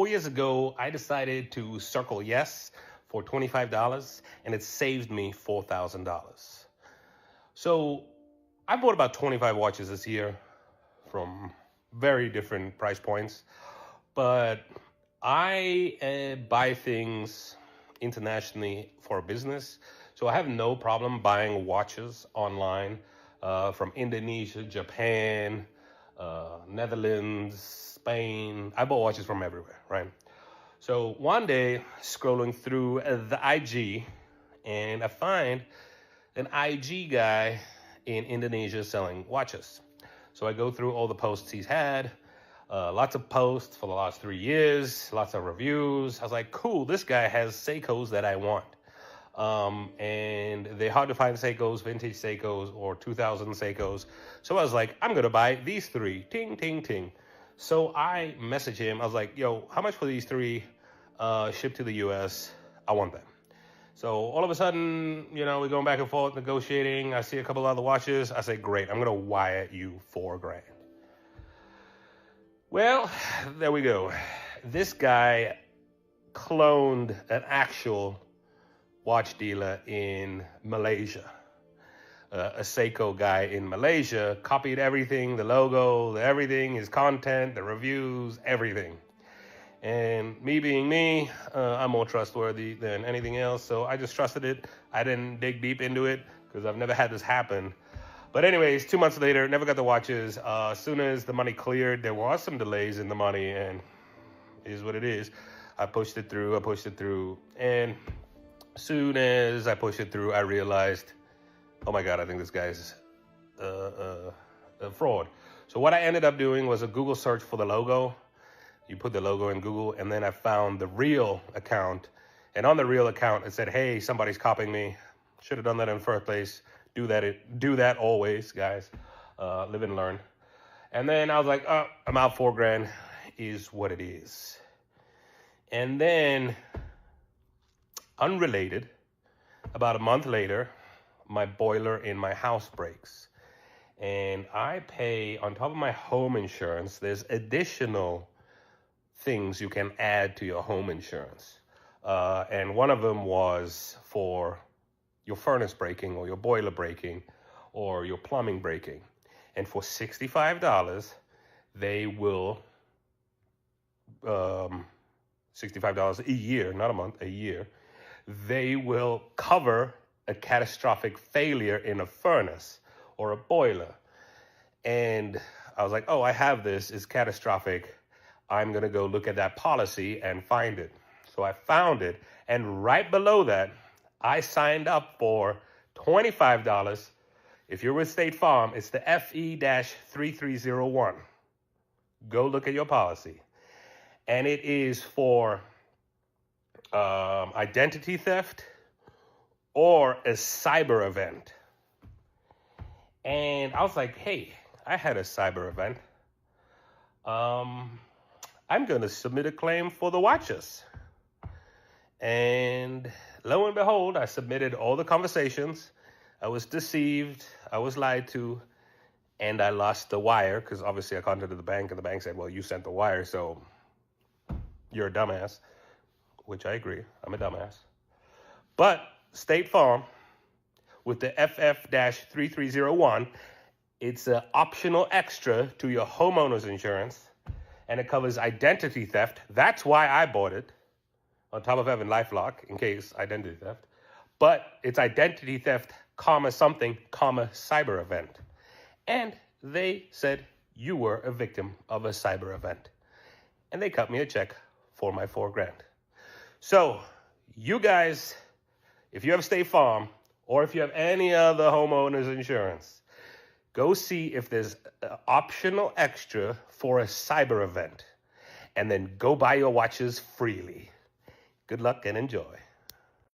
4 years ago, I decided to circle yes for $25, and it saved me $4,000. So I bought about 25 watches this year from very different price points, but I buy things internationally for business. So I have no problem buying watches online from Indonesia, Japan, Netherlands, Spain. I bought watches from everywhere, right? So one day, scrolling through the IG, and I find an IG guy in Indonesia selling watches. So I go through all the posts he's had, lots of posts for the last 3 years, lots of reviews. I was like, cool, this guy has Seikos that I want. And they're hard to find Seikos, vintage Seikos, or 2000 Seikos. So I was like, I'm going to buy these three. Ting, ting, ting. So I messaged him. I was like, yo, how much for these three shipped to the US? I want them. So all of a sudden, we're going back and forth negotiating. I see a couple other watches. I say, great, I'm going to wire you $4,000. Well, there we go. This guy cloned an actual watch dealer in Malaysia. A Seiko guy in Malaysia copied everything, the logo, everything, his content, the reviews, everything. And me being me, I'm more trustworthy than anything else, so I just trusted it. I didn't dig deep into it because I've never had this happen. But anyways, 2 months later, never got the watches. As soon as the money cleared, there was some delays in the money, and it is what it is. I pushed it through, and as soon as I pushed it through, I realized, oh my God, I think this guy's a fraud. So what I ended up doing was a Google search for the logo. You put the logo in Google, and then I found the real account. And on the real account, it said, hey, somebody's copying me. Should have done that in the first place. Do that always, guys. Live and learn. And then I was like, oh, I'm out $4,000 is what it is. And then, unrelated, about a month later, my boiler in my house breaks. And I pay, on top of my home insurance, there's additional things you can add to your home insurance. And one of them was for your furnace breaking or your boiler breaking or your plumbing breaking. And for $65, they will, $65 a year, not a month, a year, they will cover a catastrophic failure in a furnace or a boiler. And I was like, oh, I have this, it's catastrophic. I'm going to go look at that policy and find it. So I found it. And right below that, I signed up for $25. If you're with State Farm, it's the FE-3301. Go look at your policy. And it is for identity theft or a cyber event. And I was like, hey, I had a cyber event. I'm going to submit a claim for the watches. And lo and behold, I submitted all the conversations. I was deceived. I was lied to. And I lost the wire because obviously I contacted the bank and the bank said, well, you sent the wire, so you're a dumbass, which I agree. I'm a dumbass. But State Farm, with the FF-3301, it's an optional extra to your homeowner's insurance, and it covers identity theft. That's why I bought it, on top of having LifeLock in case identity theft. But it's identity theft, something, cyber event. And they said you were a victim of a cyber event. And they cut me a check for my $4,000. So you guys, if you have State Farm or if you have any other homeowner's insurance, go see if there's an optional extra for a cyber event. And then go buy your watches freely. Good luck and enjoy.